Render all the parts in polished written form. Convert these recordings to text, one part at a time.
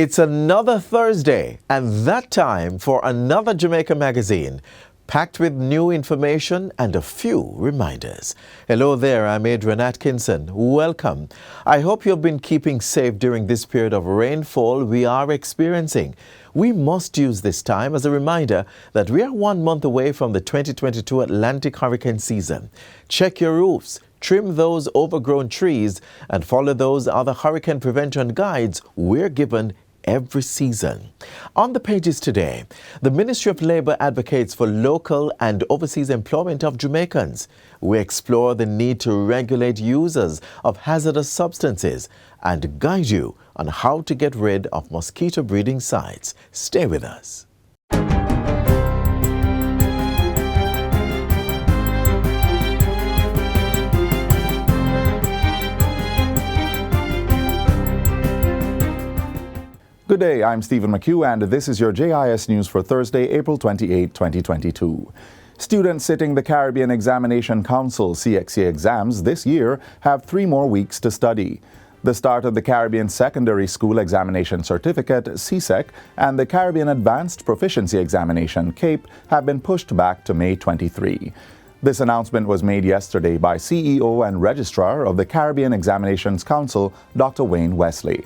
It's another Thursday, and that time for another Jamaica Magazine, packed with new information and a few reminders. Hello there, I'm Adrian Atkinson. Welcome. I hope you've been keeping safe during this period of rainfall we are experiencing. We must use this time as a reminder that we are 1 month away from the 2022 Atlantic hurricane season. Check your roofs, trim those overgrown trees, and follow those other hurricane prevention guides we're given every season. On the pages today, the Ministry of Labour advocates for local and overseas employment of Jamaicans. We explore the need to regulate users of hazardous substances and guide you on how to get rid of mosquito breeding sites. Stay with us. Good day, I'm Stephen McHugh, and this is your JIS News for Thursday, April 28, 2022. Students sitting the Caribbean Examination Council CXC exams this year have 3 more weeks to study. The start of the Caribbean Secondary School Examination Certificate, CSEC, and the Caribbean Advanced Proficiency Examination, CAPE, have been pushed back to May 23. This announcement was made yesterday by CEO and Registrar of the Caribbean Examinations Council, Dr. Wayne Wesley.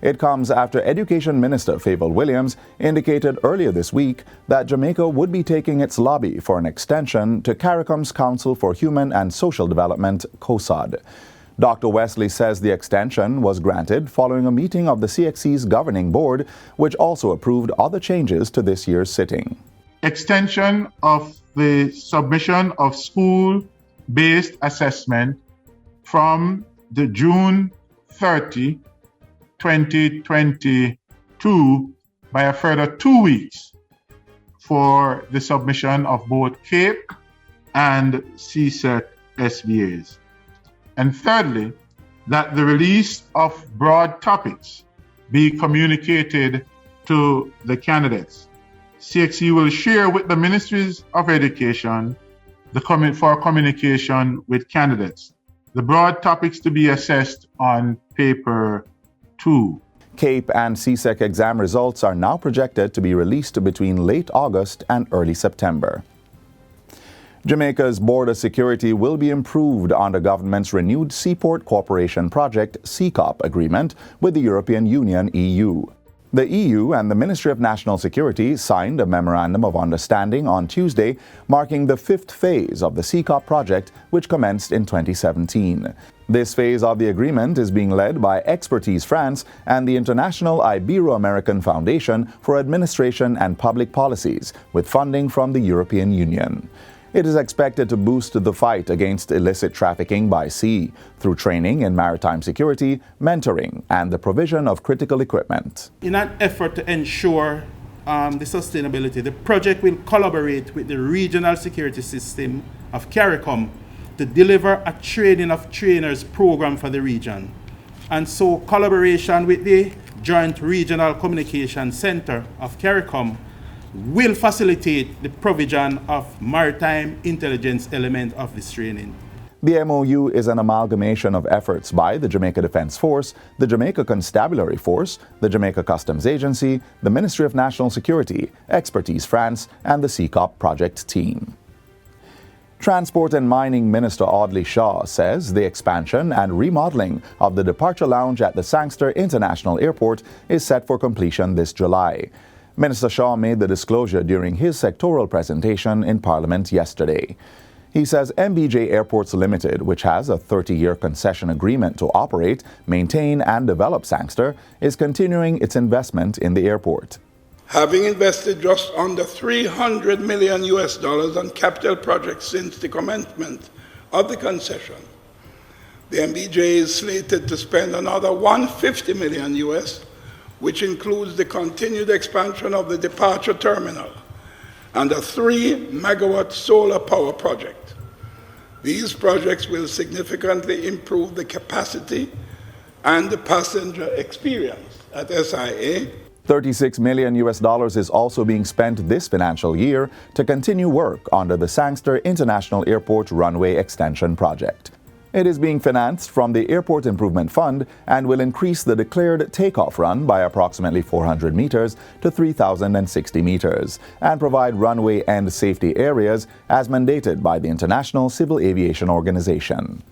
It comes after Education Minister Fable Williams indicated earlier this week that Jamaica would be taking its lobby for an extension to CARICOM's Council for Human and Social Development, COSOD. Dr. Wesley says the extension was granted following a meeting of the CXC's governing board, which also approved other changes to this year's sitting. Extension of the submission of school-based assessment from the June 30, 2022 by a further 2 weeks for the submission of both CAPE and CSEC SBAs. And thirdly, that the release of broad topics be communicated to the candidates. CXC will share with the Ministries of Education for communication with candidates the broad topics to be assessed on paper 2. CAPE and CSEC exam results are now projected to be released between late August and early September. Jamaica's border security will be improved under government's renewed Seaport Cooperation Project (SEACOP) agreement with the European Union (EU). The EU and the Ministry of National Security signed a memorandum of understanding on Tuesday, marking the 5th phase of the SEACOP project, which commenced in 2017. This phase of the agreement is being led by Expertise France and the International Ibero-American Foundation for Administration and Public Policies, with funding from the European Union. It is expected to boost the fight against illicit trafficking by sea through training in maritime security, mentoring, and the provision of critical equipment. In an effort to ensure the sustainability, the project will collaborate with the Regional Security System of CARICOM to deliver a training of trainers program for the region. And so collaboration with the Joint Regional Communication Center of CARICOM will facilitate the provision of maritime intelligence element of this training. The MOU is an amalgamation of efforts by the Jamaica Defense Force, the Jamaica Constabulary Force, the Jamaica Customs Agency, the Ministry of National Security, Expertise France, and the SEACOP project team. Transport and Mining Minister Audley Shaw says the expansion and remodeling of the departure lounge at the Sangster International Airport is set for completion this July. Minister Shaw made the disclosure during his sectoral presentation in Parliament yesterday. He says MBJ Airports Limited, which has a 30-year concession agreement to operate, maintain, and develop Sangster, is continuing its investment in the airport. Having invested just under $300 million on capital projects since the commencement of the concession, the MBJ is slated to spend another $150 million, which includes the continued expansion of the departure terminal and a 3-megawatt solar power project. These projects will significantly improve the capacity and the passenger experience at SIA. $36 million is also being spent this financial year to continue work under the Sangster International Airport runway extension project. It is being financed from the Airport Improvement Fund and will increase the declared takeoff run by approximately 400 meters to 3,060 meters and provide runway end safety areas as mandated by the International Civil Aviation Organization.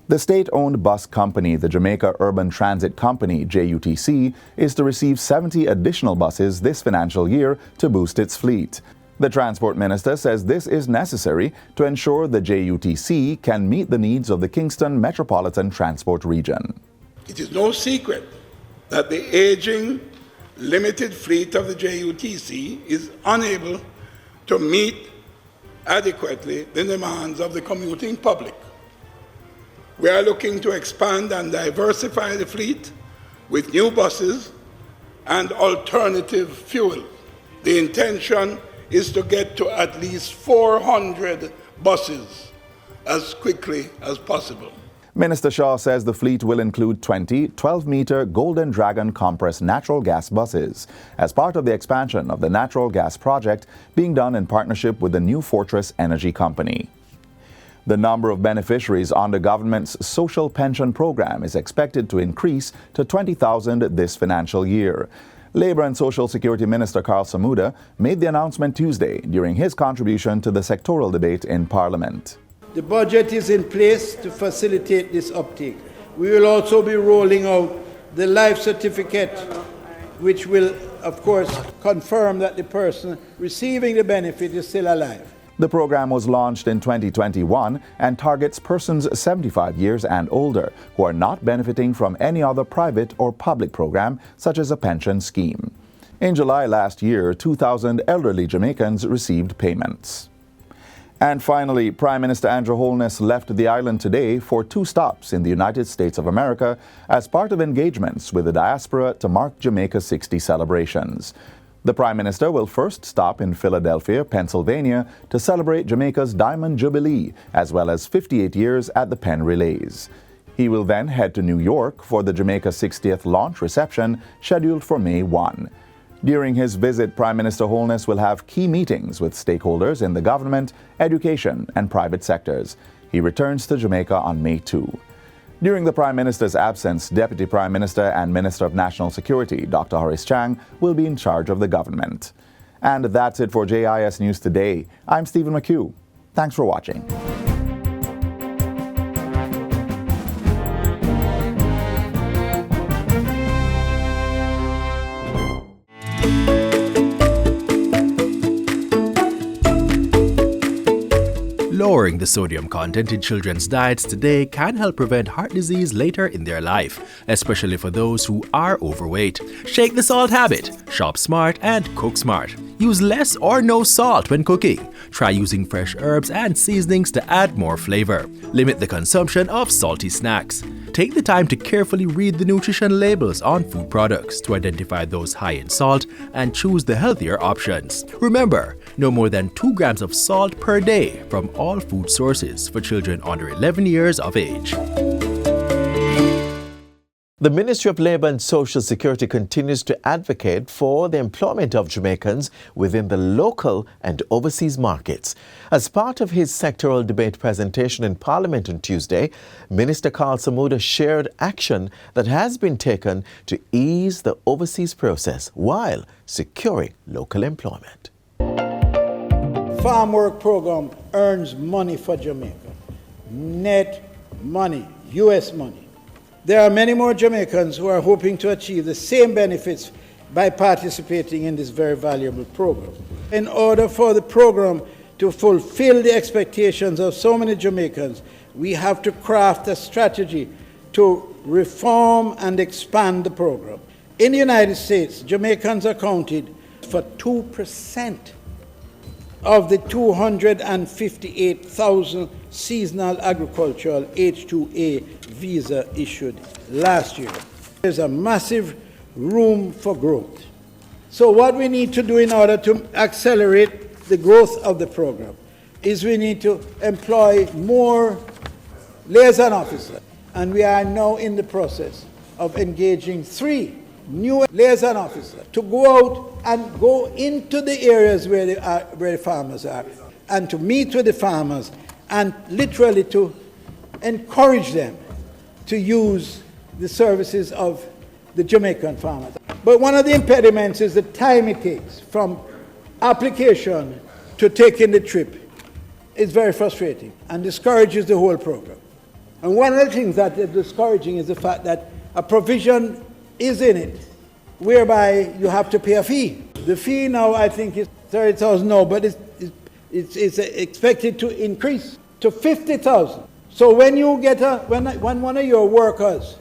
The state-owned bus company, the Jamaica Urban Transit Company, JUTC, is to receive 70 additional buses this financial year to boost its fleet. The Transport Minister says this is necessary to ensure the JUTC can meet the needs of the Kingston Metropolitan Transport Region. It is no secret that the aging, limited fleet of the JUTC is unable to meet adequately the demands of the commuting public. We are looking to expand and diversify the fleet with new buses and alternative fuel. The intention is to get to at least 400 buses as quickly as possible. Minister Shaw says the fleet will include 20 12-meter Golden Dragon compressed natural gas buses as part of the expansion of the natural gas project being done in partnership with the New Fortress Energy Company. The number of beneficiaries on the government's social pension program is expected to increase to 20,000 this financial year. Labour and Social Security Minister Carl Samuda made the announcement Tuesday during his contribution to the sectoral debate in Parliament. The budget is in place to facilitate this uptake. We will also be rolling out the life certificate, which will, of course, confirm that the person receiving the benefit is still alive. The program was launched in 2021 and targets persons 75 years and older who are not benefiting from any other private or public program, such as a pension scheme. In July last year, 2,000 elderly Jamaicans received payments. And finally, Prime Minister Andrew Holness left the island today for 2 stops in the United States of America as part of engagements with the diaspora to mark Jamaica's 60 celebrations. The Prime Minister will first stop in Philadelphia, Pennsylvania, to celebrate Jamaica's Diamond Jubilee, as well as 58 years at the Penn Relays. He will then head to New York for the Jamaica 60th launch reception, scheduled for May 1. During his visit, Prime Minister Holness will have key meetings with stakeholders in the government, education, and private sectors. He returns to Jamaica on May 2. During the Prime Minister's absence, Deputy Prime Minister and Minister of National Security, Dr. Horace Chang, will be in charge of the government. And that's it for JIS News Today. I'm Stephen McHugh. Thanks for watching. Lowering the sodium content in children's diets today can help prevent heart disease later in their life, especially for those who are overweight. Shake the salt habit, shop smart and cook smart. Use less or no salt when cooking. Try using fresh herbs and seasonings to add more flavor. Limit the consumption of salty snacks. Take the time to carefully read the nutrition labels on food products to identify those high in salt and choose the healthier options. Remember, no more than 2 grams of salt per day from all food sources for children under 11 years of age. The Ministry of Labour and Social Security continues to advocate for the employment of Jamaicans within the local and overseas markets. As part of his sectoral debate presentation in Parliament on Tuesday, Minister Carl Samuda shared action that has been taken to ease the overseas process while securing local employment. Farm work program earns money for Jamaica. Net money, US money. There are many more Jamaicans who are hoping to achieve the same benefits by participating in this very valuable program. In order for the program to fulfill the expectations of so many Jamaicans, we have to craft a strategy to reform and expand the program. In the United States, Jamaicans accounted for 2% of the 258,000 seasonal agricultural H-2A visa issued last year. There's a massive room for growth. So what we need to do in order to accelerate the growth of the program is we need to employ more liaison officers. And we are now in the process of engaging 3 new liaison officers to go out and go into the areas where the farmers are and to meet with the farmers and literally to encourage them to use the services of the Jamaican farmers. But one of the impediments is the time it takes from application to taking the trip. It's very frustrating and discourages the whole program. And one of the things that is discouraging is the fact that a provision is in it whereby you have to pay a fee. The fee now, I think, is 30,000 now, but it's expected to increase to 50,000. So when you get when one of your workers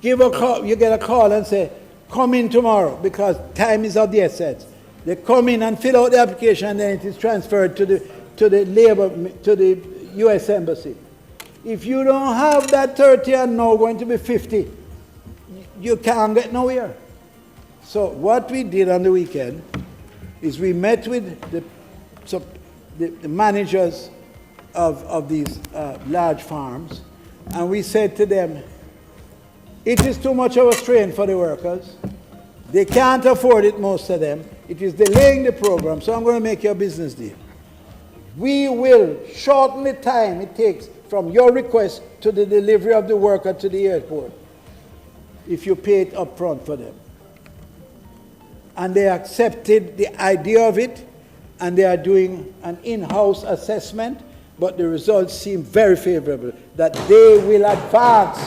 give a call, you get a call and say, come in tomorrow because time is of the essence. They come in and fill out the application, and then it is transferred to the U.S. Embassy. If you don't have that 30 and now going to be 50, you can't get nowhere. So what we did on the weekend is we met with the managers of these large farms, and we said to them, it is too much of a strain for the workers. They can't afford it, most of them. It is delaying the program, so I'm going to make you a business deal. We will shorten the time it takes from your request to the delivery of the worker to the airport if you pay it up front for them. And they accepted the idea of it, and they are doing an in-house assessment, but the results seem very favorable, that they will advance.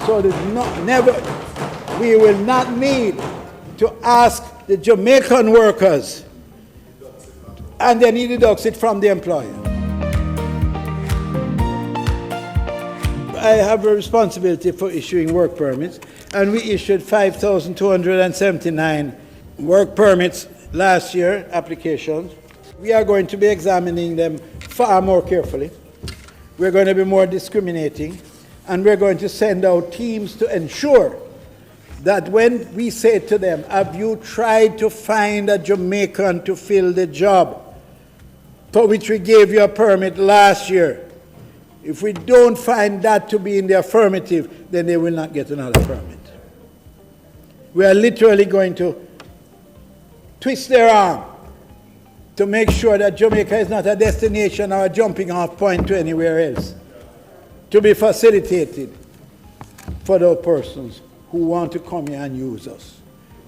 So we will not need to ask the Jamaican workers, and then he deducts it from the employer. I have a responsibility for issuing work permits, and we issued 5,279 work permits last year, applications. We are going to be examining them far more carefully. We're going to be more discriminating, and we're going to send out teams to ensure that when we say to them, have you tried to find a Jamaican to fill the job for which we gave you a permit last year? If we don't find that to be in the affirmative, then they will not get another permit. We are literally going to twist their arm to make sure that Jamaica is not a destination or a jumping off point to anywhere else, to be facilitated for those persons who want to come here and use us.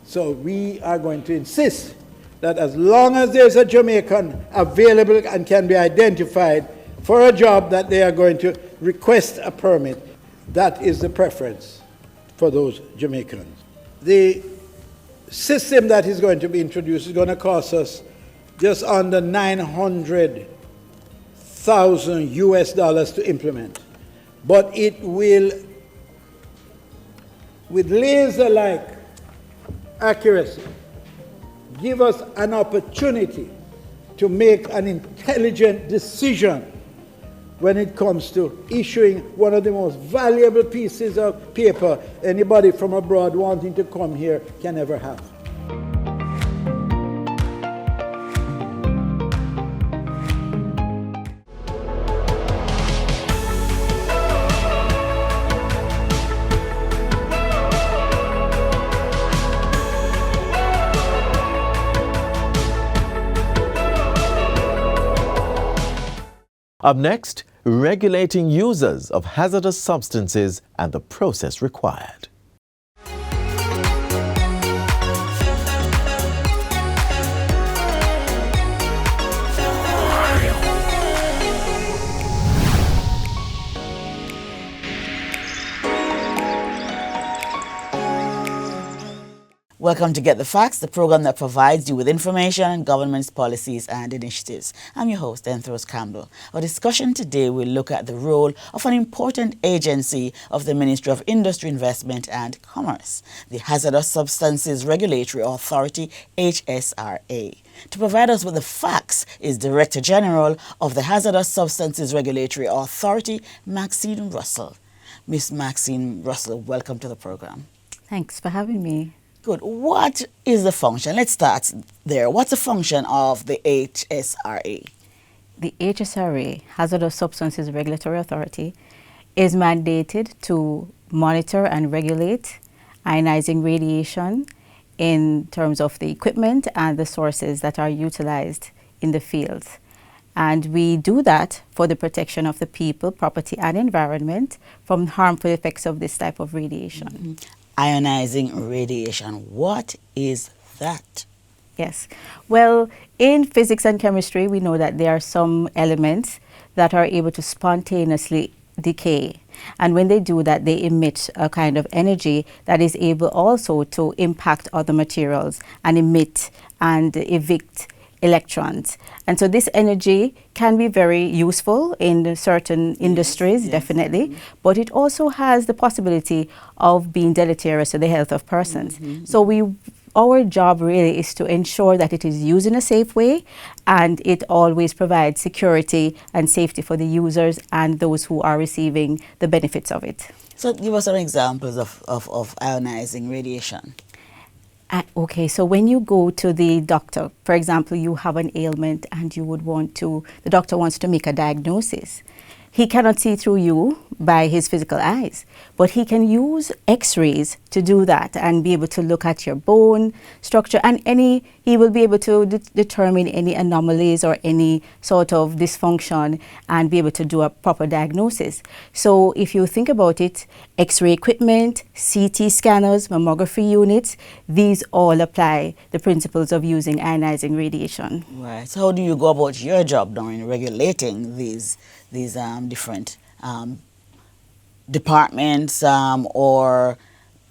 So we are going to insist that as long as there's a Jamaican available and can be identified for a job that they are going to request a permit, that is the preference for those Jamaicans. The system that is going to be introduced is going to cost us just under $900,000 US to implement. But it will, with laser-like accuracy, give us an opportunity to make an intelligent decision when it comes to issuing one of the most valuable pieces of paper anybody from abroad wanting to come here can ever have. Up next, regulating users of hazardous substances and the process required. Welcome to Get the Facts, the program that provides you with information on government's policies and initiatives. I'm your host, Enthros Campbell. Our discussion today will look at the role of an important agency of the Ministry of Industry, Investment and Commerce, the Hazardous Substances Regulatory Authority, HSRA. To provide us with the facts is Director General of the Hazardous Substances Regulatory Authority, Maxine Russell. Miss Maxine Russell, welcome to the program. Thanks for having me. Good. What is the function? Let's start there. What's the function of the HSRA? The HSRA, Hazardous Substances Regulatory Authority, is mandated to monitor and regulate ionizing radiation in terms of the equipment and the sources that are utilized in the field. And we do that for the protection of the people, property, and environment from harmful effects of this type of radiation. Ionizing radiation, what is that? Yes. Well, in physics and chemistry, we know that there are some elements that are able to spontaneously decay. And when they do that, they emit a kind of energy that is able also to impact other materials and emit and evict electrons. And so this energy can be very useful in certain industries, definitely, but it also has the possibility of being deleterious to the health of persons. So our job really is to ensure that it is used in a safe way, and it always provides security and safety for the users and those who are receiving the benefits of it. So give us some examples of ionizing radiation. Okay, so when you go to the doctor, for example, you have an ailment and the doctor wants to make a diagnosis. He cannot see through you by his physical eyes, but he can use X-rays to do that and be able to look at your bone structure, and he will be able to determine any anomalies or any sort of dysfunction and be able to do a proper diagnosis. So if you think about it, X-ray equipment, CT scanners, mammography units, these all apply the principles of using ionizing radiation. Right. So how do you go about your job now in regulating these different departments or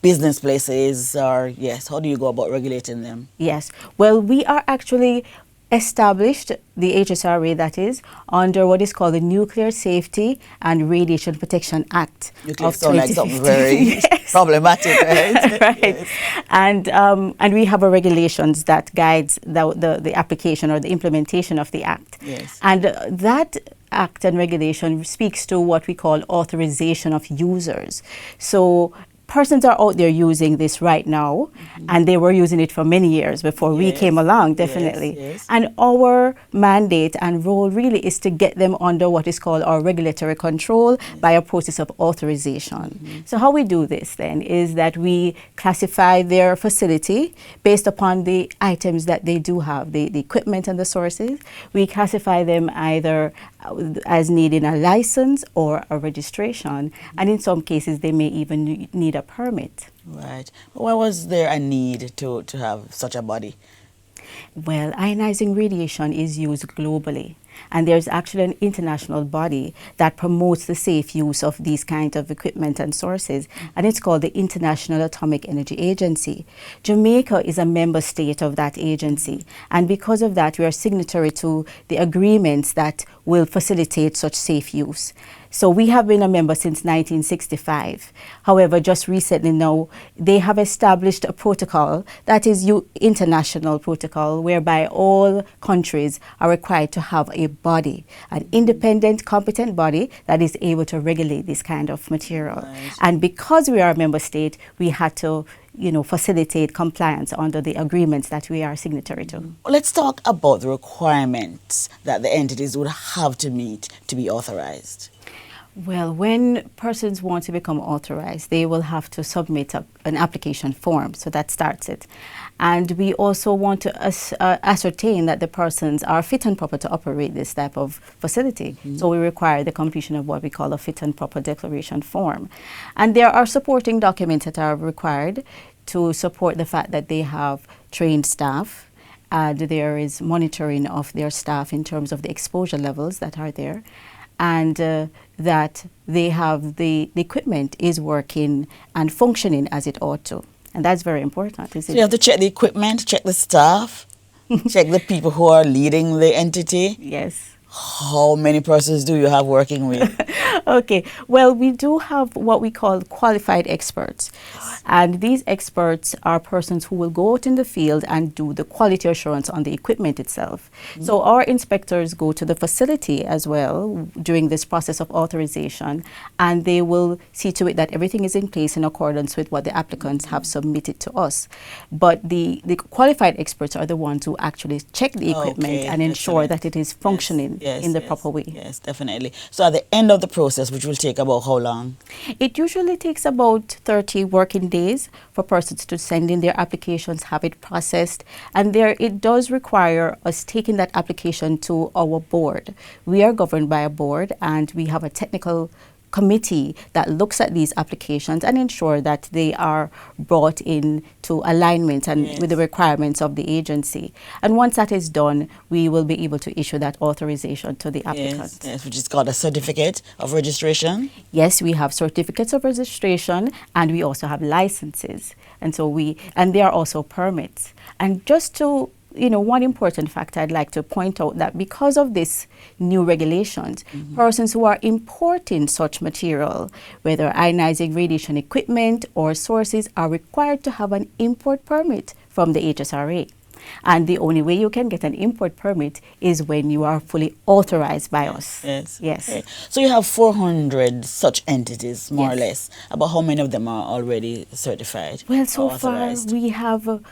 business places, or how do you go about regulating them? Yes, well, we are actually established, the HSRA that is, under what is called the Nuclear Safety and Radiation Protection Act Nuclear of sound like something 2015. very problematic, right? Right. Yes. And we have a regulations that guides the application or the implementation of the act. Yes. And that act and regulation speaks to what we call authorization of users. So persons are out there using this right now, and they were using it for many years before we came along, definitely. Yes. And our mandate and role really is to get them under what is called our regulatory control by a process of authorization. So how we do this then is that we classify their facility based upon the items that they do have, the equipment and the sources. We classify them either as needing a license or a registration, and in some cases they may even need a permit. Right. Why was there a need to have such a body? Well, ionizing radiation is used globally, and there's actually an international body that promotes the safe use of these kinds of equipment and sources, and it's called the International Atomic Energy Agency. Jamaica is a member state of that agency, and because of that we are signatory to the agreements that will facilitate such safe use. So we have been a member since 1965. However, just recently now, they have established a protocol that is international protocol, whereby all countries are required to have a body, an independent, competent body that is able to regulate this kind of material. Right. And because we are a member state, we had to facilitate compliance under the agreements that we are signatory to. Let's talk about the requirements that the entities would have to meet to be authorized. Well, when persons want to become authorized, they will have to submit an application form, so that starts it. And we also want to ascertain that the persons are fit and proper to operate this type of facility. So we require the completion of what we call a fit and proper declaration form. And there are supporting documents that are required to support the fact that they have trained staff. There is monitoring of their staff in terms of the exposure levels that are there, and that they have the equipment is working and functioning as it ought to. And that's very important, isn't it? So you have to check the equipment, check the staff, check the people who are leading the entity. Yes. How many persons do you have working with? Okay, well, we do have what we call qualified experts. And these experts are persons who will go out in the field and do the quality assurance on the equipment itself. So our inspectors go to the facility as well during this process of authorization, and they will see to it that everything is in place in accordance with what the applicants have submitted to us. But the qualified experts are the ones who actually check the equipment and ensure that it is functioning done in the proper way. Yes, definitely. So at the end of the process, which will take about how long? It usually takes about 30 working days for persons to send in their applications, have it processed, and it does require us taking that application to our board. We are governed by a board, and we have a technical committee that looks at these applications and ensure that they are brought in to alignment and with the requirements of the agency. And once that is done, we will be able to issue that authorization to the applicant. Yes, which is called a certificate of registration. Yes, we have certificates of registration, and we also have licenses. And so there are also permits. And just to one important fact I'd like to point out, that because of this new regulations, persons who are importing such material, whether ionizing radiation equipment or sources, are required to have an import permit from the HSRA. And the only way you can get an import permit is when you are fully authorized by us. Yes. Okay. So you have 400 such entities, more or less. About how many of them are already certified? Well, so far we have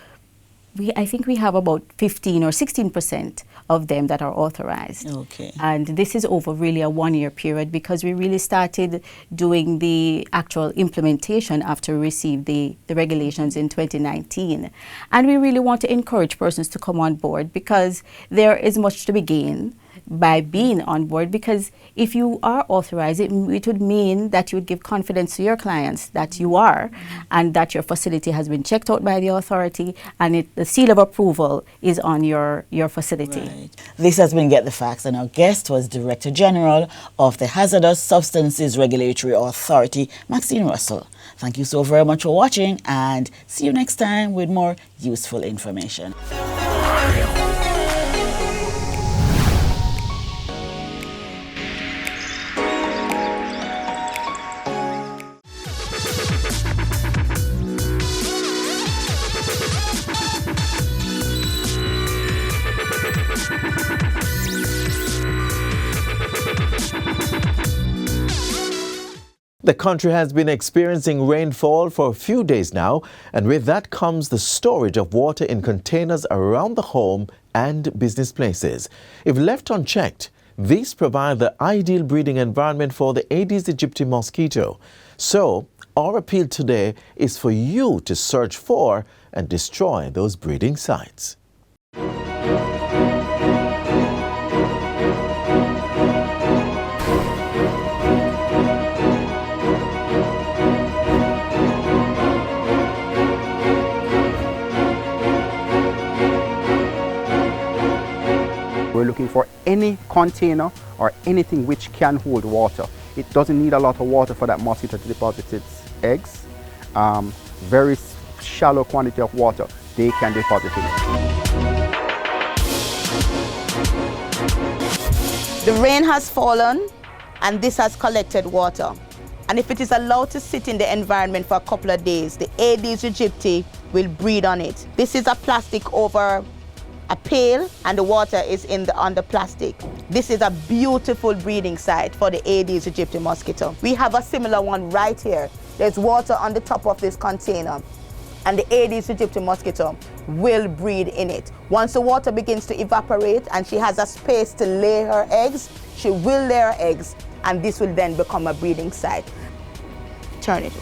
I think we have about 15 or 16% of them that are authorized. Okay. And this is over really a 1-year period, because we really started doing the actual implementation after we received the regulations in 2019. And we really want to encourage persons to come on board, because there is much to be gained by being on board, because if you are authorized, it would mean that you would give confidence to your clients that you are, and that your facility has been checked out by the authority, and the seal of approval is on your facility. Right. This has been Get the Facts, and our guest was Director General of the Hazardous Substances Regulatory Authority, Maxine Russell. Thank you so very much for watching, and see you next time with more useful information. The country has been experiencing rainfall for a few days now, and with that comes the storage of water in containers around the home and business places. If left unchecked, these provide the ideal breeding environment for the Aedes aegypti mosquito. So, our appeal today is for you to search for and destroy those breeding sites. We're looking for any container or anything which can hold water. It doesn't need a lot of water for that mosquito to deposit its eggs. Very shallow quantity of water they can deposit in it. The rain has fallen and this has collected water. And if it is allowed to sit in the environment for a couple of days, the Aedes aegypti will breed on it. This is a plastic over a pail, and the water is on the plastic. This is a beautiful breeding site for the Aedes aegypti mosquito. We have a similar one right here. There's water on the top of this container, and the Aedes aegypti mosquito will breed in it. Once the water begins to evaporate and she has a space to lay her eggs, she will lay her eggs, and this will then become a breeding site. Turn it.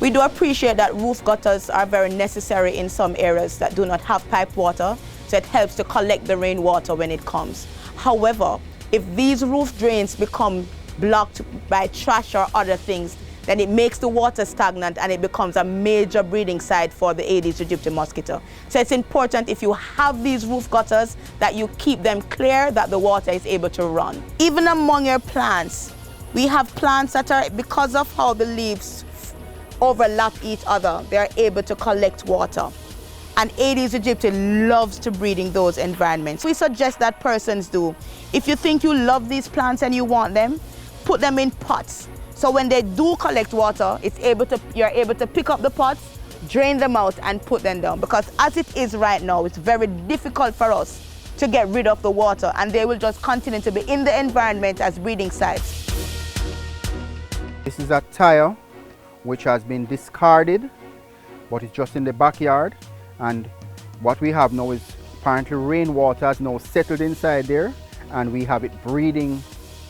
We do appreciate that roof gutters are very necessary in some areas that do not have piped water, so it helps to collect the rainwater when it comes. However, if these roof drains become blocked by trash or other things, then it makes the water stagnant and it becomes a major breeding site for the Aedes aegypti mosquito. So it's important, if you have these roof gutters, that you keep them clear, that the water is able to run. Even among your plants, we have plants that are, because of how the leaves overlap each other, they are able to collect water. And Aedes aegypti loves to breed in those environments. We suggest that persons do. If you think you love these plants and you want them, put them in pots. So when they do collect water, you're able to pick up the pots, drain them out and put them down. Because as it is right now, it's very difficult for us to get rid of the water, and they will just continue to be in the environment as breeding sites. This is a tire which has been discarded, but it's just in the backyard, and What we have now is apparently rainwater has now settled inside there, and we have it breeding.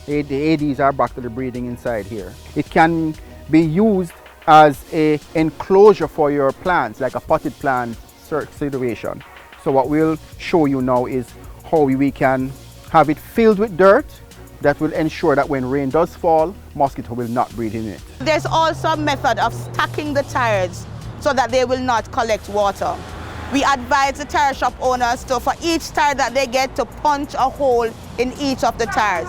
The ADs are back to the breeding inside here. It can be used as an enclosure for your plants, like a potted plant situation. So what we'll show you now is how we can have it filled with dirt that will ensure that when rain does fall, mosquito will not breed in it. There's also a method of stacking the tires so that they will not collect water. We advise the tire shop owners to, for each tire that they get, to punch a hole in each of the tires.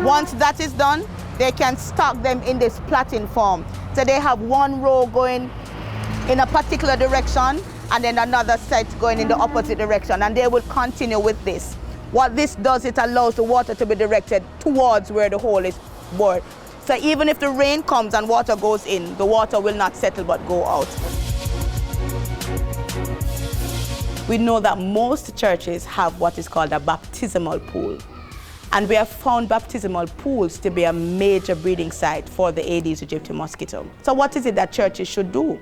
Once that is done, they can stock them in this plaiting form. So they have one row going in a particular direction and then another set going in the opposite direction, and they will continue with this. What this does, it allows the water to be directed towards where the hole is bored. So even if the rain comes and water goes in, the water will not settle but go out. We know that most churches have what is called a baptismal pool. And we have found baptismal pools to be a major breeding site for the Aedes aegypti mosquito. So what is it that churches should do?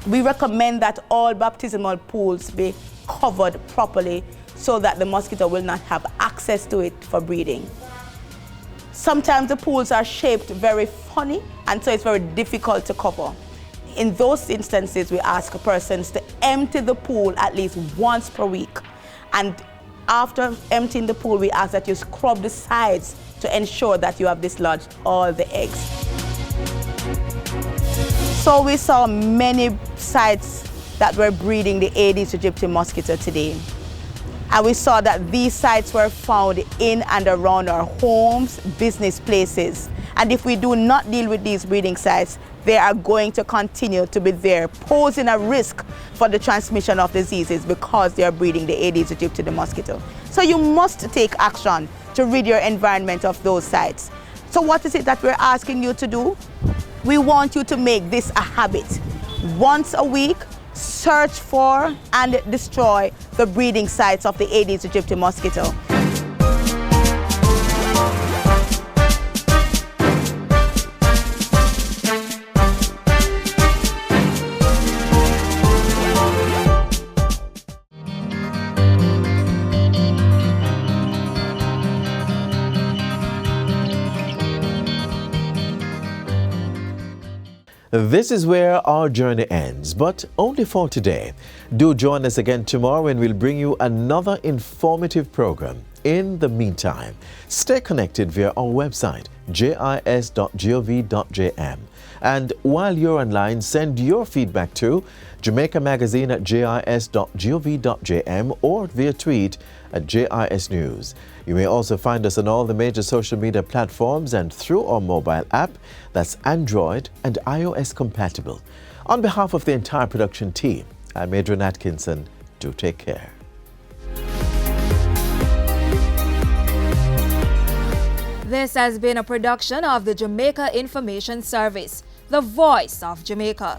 We recommend that all baptismal pools be covered properly so that the mosquito will not have access to it for breeding. Sometimes the pools are shaped very funny, and so it's very difficult to cover. In those instances, we ask persons to empty the pool at least once per week. And after emptying the pool, we ask that you scrub the sides to ensure that you have dislodged all the eggs. So we saw many sites that were breeding the Aedes aegypti mosquito today. And we saw that these sites were found in and around our homes, business places. And if we do not deal with these breeding sites, they are going to continue to be there, posing a risk for the transmission of diseases because they are breeding the Aedes aegypti mosquito. So you must take action to rid your environment of those sites. So what is it that we're asking you to do? We want you to make this a habit. Once a week, search for and destroy the breeding sites of the Aedes aegypti mosquito. This is where our journey ends, but only for today. Do join us again tomorrow when we'll bring you another informative program. In the meantime, stay connected via our website, jis.gov.jm. And while you're online, send your feedback to Jamaica Magazine at jis.gov.jm or via tweet at JIS News. You may also find us on all the major social media platforms and through our mobile app that's Android and iOS compatible. On behalf of the entire production team, I'm Adrian Atkinson. Do take care. This has been a production of the Jamaica Information Service, the voice of Jamaica.